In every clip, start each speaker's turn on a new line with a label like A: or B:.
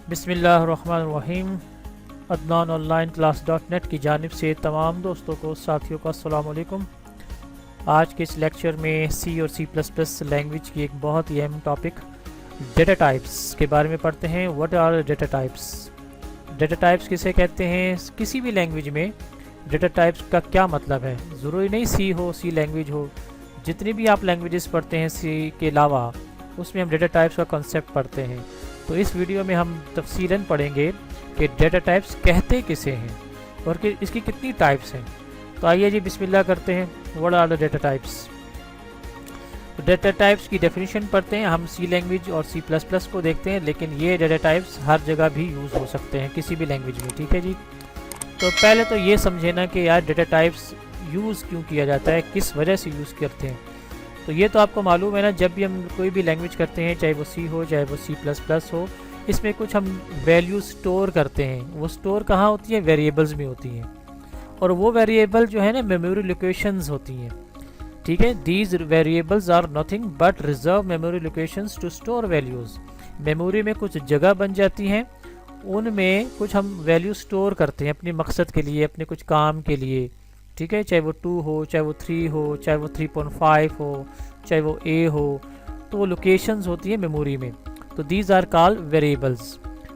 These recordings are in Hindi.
A: बिस्मिल्लाहिर्रहमानिर्रहीम। अदनान ऑनलाइन क्लास .net की जानिब से तमाम दोस्तों को, साथियों को अस्सलाम वालेकुम। आज के इस लेक्चर में सी और C++ लैंग्वेज की एक बहुत ही अहम टॉपिक डेटा टाइप्स के बारे में पढ़ते हैं। What are data types? Data types किसे कहते हैं? किसी भी लैंग्वेज में डेटा टाइप्स का क्या मतलब है? ज़रूरी नहीं सी हो, सी लैंग्वेज हो, जितनी भी आप लैंग्वेजेस पढ़ते हैं सी के अलावा, उसमें हम डेटा टाइप्स का कॉन्सेप्ट पढ़ते हैं। तो इस वीडियो में हम तफसीलन पढ़ेंगे कि डेटा टाइप्स कहते किसे हैं और कि इसकी कितनी टाइप्स हैं। तो आइए जी बिस्मिल्लाह करते हैं। What are the data types? तो डेटा टाइप्स की डेफिनेशन पढ़ते हैं। हम सी लैंग्वेज और C++ को देखते हैं, लेकिन ये डेटा टाइप्स हर जगह भी यूज़ हो सकते हैं किसी भी लैंग्वेज में। ठीक है जी। तो पहले तो ये समझे ना कि यार डेटा टाइप्स यूज़ क्यों किया जाता है, किस वजह से यूज़ करते हैं। तो ये तो आपको मालूम है ना, जब भी हम कोई भी लैंग्वेज करते हैं, चाहे वो सी हो चाहे वो C++ हो, इसमें कुछ हम वैल्यू स्टोर करते हैं। वो स्टोर कहाँ होती है? वेरिएबल्स में होती हैं। और वो वेरिएबल जो है ना, मेमोरी लोकेशंस होती हैं। ठीक है। These variables are nothing but reserve memory locations to store values. Memory में कुछ जगह बन जाती हैं, उनमें कुछ हम वैल्यू स्टोर करते हैं अपने मकसद के लिए, अपने कुछ काम के लिए। ठीक है। चाहे वो 2 हो, चाहे वो 3 हो, चाहे वो 3.5 हो, चाहे वो A हो, तो वो लोकेशंस होती है मेमोरी में। तो दीज आर कॉल्ड वेरिएबल्स।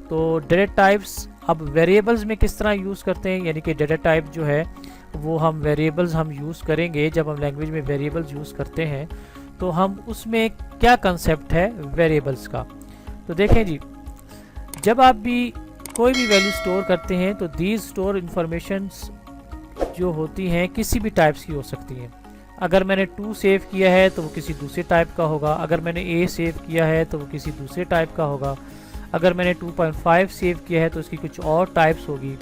A: तो डेटा टाइप्स अब वेरिएबल्स में किस तरह यूज़ करते हैं, यानी कि डेटा टाइप जो है वो हम वेरिएबल्स हम यूज़ करेंगे। जब हम लैंग्वेज में वेरिएबल्स यूज़ करते हैं तो हम उसमें क्या कंसेप्ट है वेरिएबल्स का। तो देखें जी, जब आप भी कोई भी वैल्यू स्टोर करते हैं तो दीज स्टोर इंफॉर्मेशंस जो होती हैं किसी भी टाइप्स की हो सकती हैं। अगर मैंने 2 सेव किया है तो वो किसी दूसरे टाइप का होगा। अगर मैंने A सेव किया है तो वो किसी दूसरे टाइप का होगा। अगर मैंने 2.5 सेव किया है तो उसकी कुछ और टाइप्स होगी।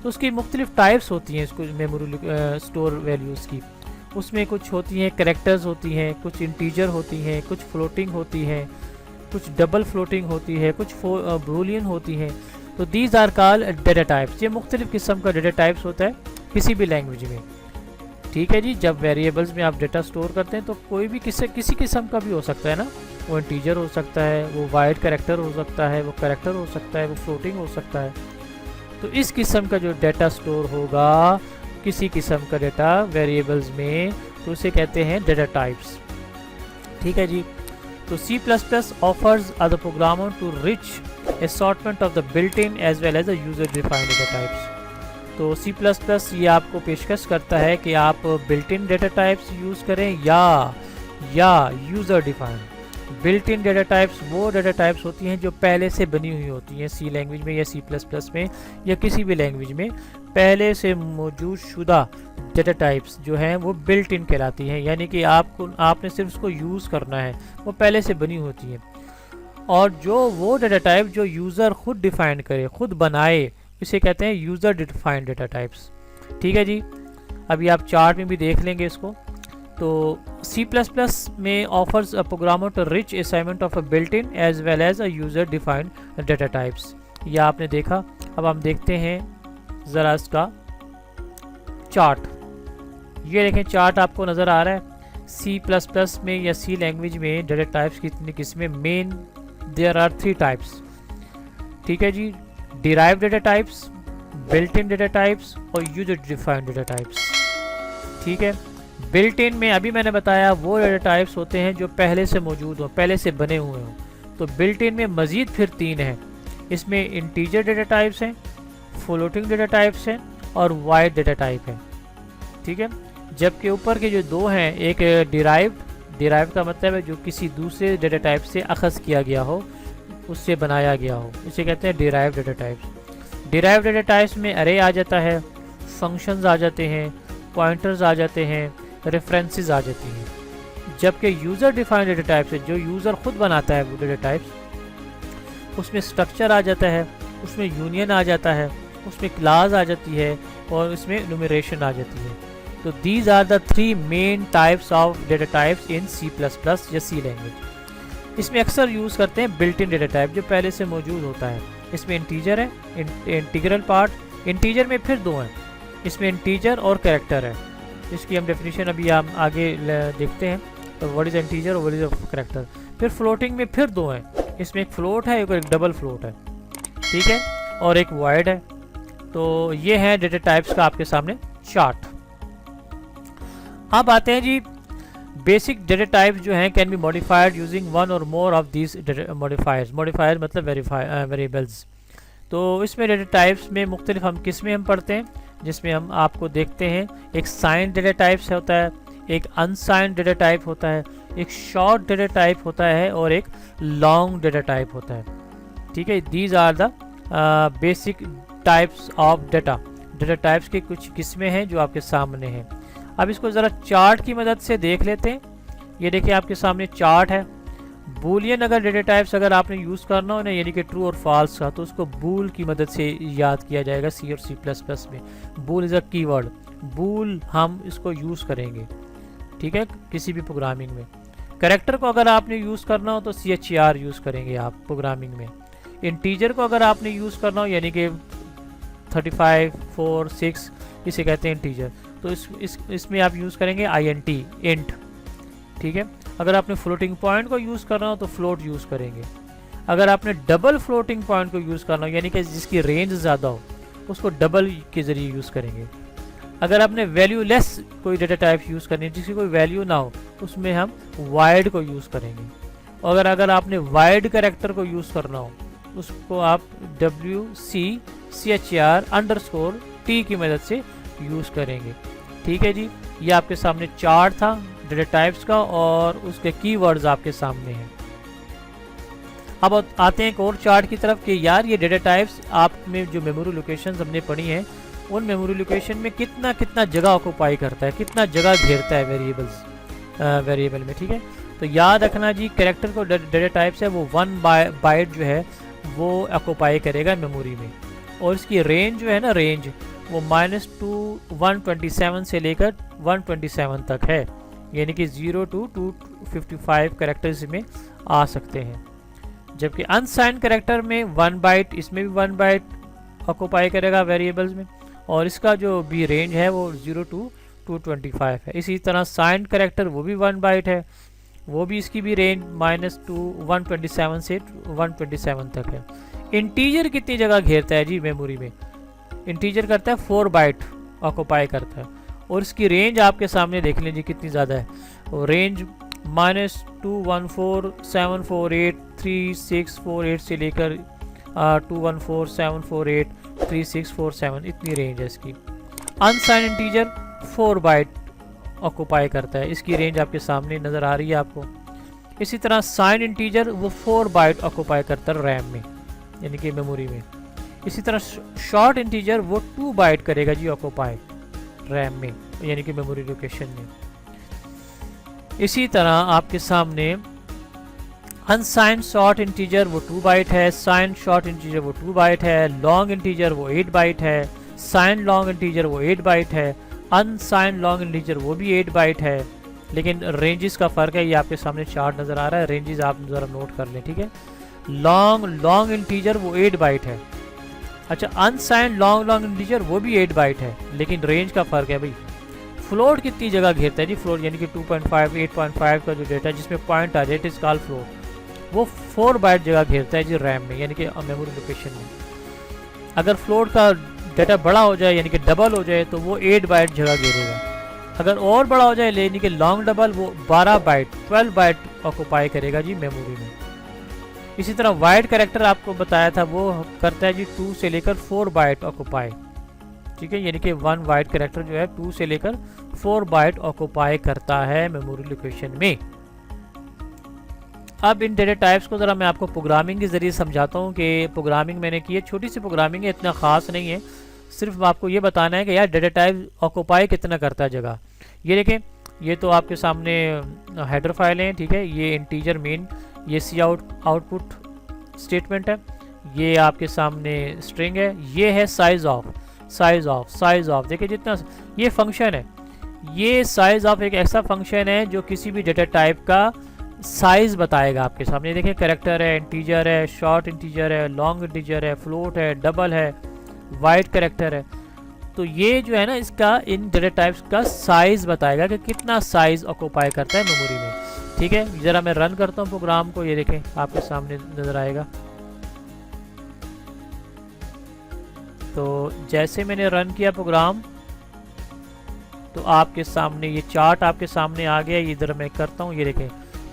A: तो उसकी मुख्तलिफ टाइप्स होती हैं इसको मेमोरी स्टोर वैल्यूज़ की। उसमें कुछ होती हैं कैरेक्टर्स होती हैं, कुछ इंटीजर होती हैं, कुछ फ्लोटिंग होती हैं, कुछ डबल फ्लोटिंग होती है, कुछ बूलियन होती हैं। तो these are called data types. ये मुख्तलिफ किस्म का डेटा टाइप्स होता है किसी भी लैंग्वेज में। ठीक है जी। जब वेरिएबल्स में आप डेटा स्टोर करते हैं तो कोई भी किसी किस्म का भी हो सकता है ना। वो इंटीजर हो सकता है, वो वाइड कैरेक्टर हो सकता है, वो कैरेक्टर हो सकता है, वो फ्लोटिंग हो सकता है। तो इस किस्म का जो डेटा स्टोर होगा, किसी किस्म का डेटा वेरिएबल्स में, तो उसे कहते हैं डेटा टाइप्स। ठीक है जी। तो C++ offers other programmer to rich assortment of the built-in as well as the user-defined data types। तो C++ ये आपको पेशकश करता है कि आप built in data types use करें या user defined. Built in data types वो डेटा टाइप्स होती हैं जो पहले से बनी हुई होती हैं सी लैंग्वेज में या C++ में या किसी भी लैंग्वेज में। पहले से मौजूद शुदा डेटा टाइप्स जो हैं वो बिल्ट इन कहलाती हैं, यानी कि आपने सिर्फ उसको यूज़ करना है, वो पहले से बनी होती हैं। और जो वो डेटा टाइप जो यूज़र खुद डिफाइन करे, खुद बनाए, इसे कहते हैं यूज़र डिफाइंड डेटा टाइप्स। ठीक है जी। अभी आप चार्ट में भी देख लेंगे इसको। तो C++ में offers a programmer to rich assignment of a built in as well as a user defined data types. यह आपने देखा। अब हम देखते हैं ज़रा इसका चार्ट। ये देखें, चार्ट आपको नज़र आ रहा है। C++ में या सी लैंग्वेज में डेटा टाइप्स की कितनी किस्में? Main there are 3 types. ठीक है जी। Derived data types, built in data types और यूजर डिफाइंड डेटा टाइप्स। ठीक है। बिल्ट इन में अभी मैंने बताया वो डेटा टाइप्स होते हैं जो पहले से मौजूद हो, पहले से बने हुए हों। तो बिल्ट इन में मज़ीद फिर 3 हैं। इसमें इंटीजर डेटा टाइप्स हैं, फ्लोटिंग डेटा टाइप्स हैं और वाइड डेटा टाइप है। ठीक है। जबकि ऊपर के जो 2 हैं, एक डिराइव्ड का मतलब है जो किसी दूसरे डेटा टाइप से अखज़ किया गया हो, उससे बनाया गया हो, इसे कहते हैं derived data types. Derived data types में अरे आ जाता है, फंक्शंस आ जाते हैं, पॉइंटर्स आ जाते हैं, रेफरेंसेस आ जाती हैं। जबकि यूज़र डिफाइंड डेटा टाइप्स है जो यूज़र खुद बनाता है वो डेटा टाइप्स, उसमें स्ट्रक्चर आ जाता है, उसमें यूनियन आ जाता है, उसमें क्लास आ जाती है और उसमें न्यूमरेशन आ जाती है। तो these are the 3 main types of data types in C++ या सी लैंग्वेज। इसमें अक्सर यूज़ करते हैं बिल्ट इन डेटा टाइप जो पहले से मौजूद होता है। इसमें इंटीजर है, इंटीग्रल पार्ट। इंटीजर में फिर 2 हैं, इसमें इंटीजर और कैरेक्टर है। इसकी हम डेफिनेशन अभी हम आगे देखते हैं। तो व्हाट इज़ इंटीजर और व्हाट इज़ कैरेक्टर। फिर फ्लोटिंग में फिर 2 हैं, इसमें एक फ्लोट है और एक डबल फ्लोट है। ठीक है, और एक वॉइड है। तो ये है डेटा टाइप्स का आपके सामने चार्ट। अब आते हैं जी, बेसिक डेटा टाइप्स जो हैं can be modified using one or more of these modifiers. Modifier मतलब वेरिएबल्स। तो इसमें डेटा टाइप्स में मुख्तलिफ हम किस्में हम पढ़ते हैं, जिसमें हम आपको देखते हैं एक साइंड डेटा टाइप्स होता है, एक अनसाइंड डेटा टाइप होता है, एक शॉर्ट डेटा टाइप होता है और एक लॉन्ग डेटा टाइप होता है। ठीक है, these are the basic types of data types की कुछ किस्में हैं जो आपके सामने हैं। अब इसको ज़रा चार्ट की मदद से देख लेते हैं। ये देखिए आपके सामने चार्ट है। बूलियन अगर डेटा टाइप्स अगर आपने यूज़ करना हो ना, यानी कि ट्रू और फॉल्स का, तो उसको बूल की मदद से याद किया जाएगा सी और सी प्लस प्लस में। बूल इज़ अ कीवर्ड, बूल हम इसको यूज़ करेंगे, ठीक है, किसी भी प्रोग्रामिंग में। कैरेक्टर को अगर आपने यूज़ करना हो तो CHAR यूज़ करेंगे आप प्रोग्रामिंग में। इंटीजर को अगर आपने यूज़ करना हो, यानी कि 35, 4, 6 इसे कहते हैं इंटीजर, तो इसमें आप यूज़ करेंगे INT, इंट। ठीक है, अगर आपने फ्लोटिंग पॉइंट को यूज़ करना हो तो फ्लोट यूज़ करेंगे। अगर आपने डबल फ्लोटिंग पॉइंट को यूज़ करना हो, यानी कि जिसकी रेंज ज़्यादा हो, उसको डबल के ज़रिए यूज़ करेंगे। अगर आपने वैल्यू लेस कोई डेटा टाइप यूज़ करनी है, जिसकी कोई वैल्यू ना हो, उसमें हम वाइड को यूज़ करेंगे। और अगर आपने वाइड कैरेक्टर को यूज़ करना हो, उसको आप WCCHR_T की मदद से यूज़ करेंगे। ठीक है जी, ये आपके सामने चार्ट था डेटा टाइप्स का और उसके कीवर्ड्स आपके सामने हैं। अब आते हैं एक और चार्ट की तरफ कि यार ये डेटा टाइप्स आप में जो मेमोरी लोकेशंस हमने पढ़ी हैं, उन मेमोरी लोकेशन में कितना कितना जगह ऑक्यूपाई करता है, कितना जगह घेरता है वेरिएबल में। ठीक है, तो याद रखना जी, कैरेक्टर को डेटा टाइप्स है वो 1 बाइट जो है वो ऑक्यूपाई करेगा मेमोरी में, और इसकी रेंज जो है ना, रेंज वो -2 127 से लेकर 127 तक है, यानी कि 0 to 255 कैरेक्टर्स में आ सकते हैं। जबकि अनसाइंड कैरेक्टर में 1 बाइट, इसमें भी 1 बाइट ऑक्यूपाई करेगा वेरिएबल्स में, और इसका जो भी रेंज है वो 0 to 225 है। इसी तरह साइंड कैरेक्टर वो भी 1 बाइट है, वो भी इसकी भी रेंज -2 127 से 127 तक है। इंटीजर कितनी जगह घेरता है जी मेमोरी में? इंटीजर करता है 4 बाइट ऑक्यूपाई करता है, और इसकी रेंज आपके सामने देख लीजिए कितनी ज़्यादा है। और रेंज -214,748,3648 से लेकर 214,748,3647 इतनी रेंज है इसकी। अनसाइंड इंटीजर 4 बाइट ऑक्यूपाई करता है, इसकी रेंज आपके सामने नज़र आ रही है आपको। इसी तरह साइंड इंटीजर वो 4 बाइट ऑक्यूपाई करता है रैम में, यानी कि मेमोरी में। इसी तरह शॉर्ट इंटीजर वो 2 बाइट करेगा जी ऑक्यूपाई रैम में, यानी कि मेमोरी लोकेशन में। इसी तरह आपके सामने अनसाइंड शॉर्ट इंटीजर वो 2 बाइट है, साइंड शॉर्ट इंटीजर वो 2 बाइट है, लॉन्ग इंटीजर वो 8 बाइट है, साइंड लॉन्ग इंटीजर वो 8 बाइट है, अनसाइंड लॉन्ग इंटीजर वो भी 8 बाइट है। लेकिन रेंजेस का फ़र्क है, ये आपके सामने चार्ट नज़र आ रहा है, रेंजेस आप ज़रा नोट कर लें। ठीक है, लॉन्ग इंटीजर वो 8 बाइट है। अच्छा, अनसाइंड लॉन्ग इंटीजर वो भी 8 बाइट है, लेकिन रेंज का फ़र्क है भाई। फ्लोट कितनी जगह घेरता है जी? फ्लोट यानी कि 2.5 8.5 का जो डेटा जिसमें पॉइंट आ जाए, इट इज़ कॉल्ड फ्लोट, वो 4 बाइट जगह घेरता है जी रैम में, यानी कि मेमोरी लोकेशन में। अगर फ्लोट का डेटा बड़ा हो जाए, यानी कि डबल हो जाए, तो वो 8 बाइट जगह घेरेगा। अगर और बड़ा हो जाए, यानी कि लॉन्ग डबल, वो 12 बाइट 12 बाइट ऑक्यूपाई करेगा जी मेमोरी में। इसी तरह वाइड कैरेक्टर आपको बताया था, वो करता है जी 2 से लेकर 4 बाइट ऑक्यूपाई। ठीक है, यानी कि 1 वाइड कैरेक्टर जो है 2 से लेकर 4 बाइट ऑक्यूपाई करता है मेमोरी लोकेशन में। अब इन डेटा टाइप्स को ज़रा मैं आपको प्रोग्रामिंग के ज़रिए समझाता हूँ कि प्रोग्रामिंग मैंने की है, छोटी सी प्रोग्रामिंग है, इतना ख़ास नहीं है। सिर्फ आपको ये बताना है कि यार डेटा टाइप ऑक्यूपाई कितना करता है जगह। ये देखें, ये तो आपके सामने हेडर फाइल हैं। ठीक है, ये इंटीजर मेन, ये सी आउटपुट स्टेटमेंट है, ये आपके सामने स्ट्रिंग है, ये है साइज ऑफ। देखिए जितना ये फंक्शन है, ये साइज ऑफ एक ऐसा फंक्शन है जो किसी भी डेटा टाइप का साइज बताएगा आपके सामने। देखिए, कैरेक्टर है, इंटीजर है, शॉर्ट इंटीजर है, लॉन्ग इंटीजर है, फ्लोट है, डबल है, वाइड कैरेक्टर है। तो ये जो है ना, इसका इन डेटा टाइप्स का साइज बताएगा कि कितना साइज ऑक्यूपाई करता है मेमोरी में। ठीक है, ज़रा मैं रन करता हूँ प्रोग्राम को, ये देखें आपके सामने नज़र आएगा। तो जैसे मैंने रन किया प्रोग्राम तो आपके सामने ये चार्ट आपके सामने आ गया। इधर मैं करता हूँ, ये देखें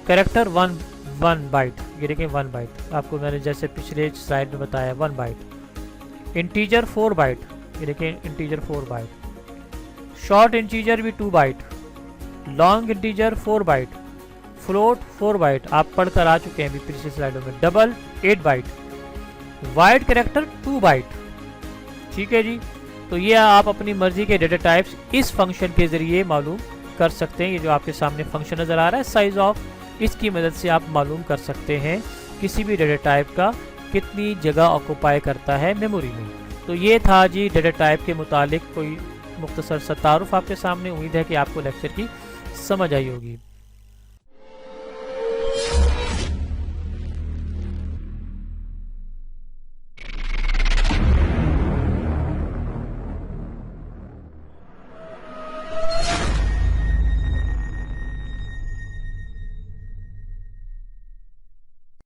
A: कैरेक्टर 1 बाइट, ये देखें 1 बाइट, आपको मैंने जैसे पिछले स्लाइड में बताया 1 बाइट। इंटीजर 4 बाइट, ये देखें इंटीजर 4 बाइट। शॉर्ट इंटीजर भी 2 byte. Long integer 4 byte. Float 4 byte, आप पढ़कर आ चुके हैं अभी पिछले स्लाइडों में। Double 8 byte. Wide character 2 byte. ठीक है जी, तो ये आप अपनी मर्जी के डेटा टाइप्स इस फंक्शन के जरिए मालूम कर सकते हैं। ये जो आपके सामने फंक्शन नज़र आ रहा है साइज ऑफ, इसकी मदद से आप मालूम कर सकते हैं किसी भी डेटा टाइप का कितनी जगह ऑक्यूपाई करता है मेमोरी में। तो ये था जी डेटा टाइप के मुतालिक कोई मुख्तसर सा तारुफ आपके सामने। उम्मीद है कि आपको लेक्चर की समझ आई होगी।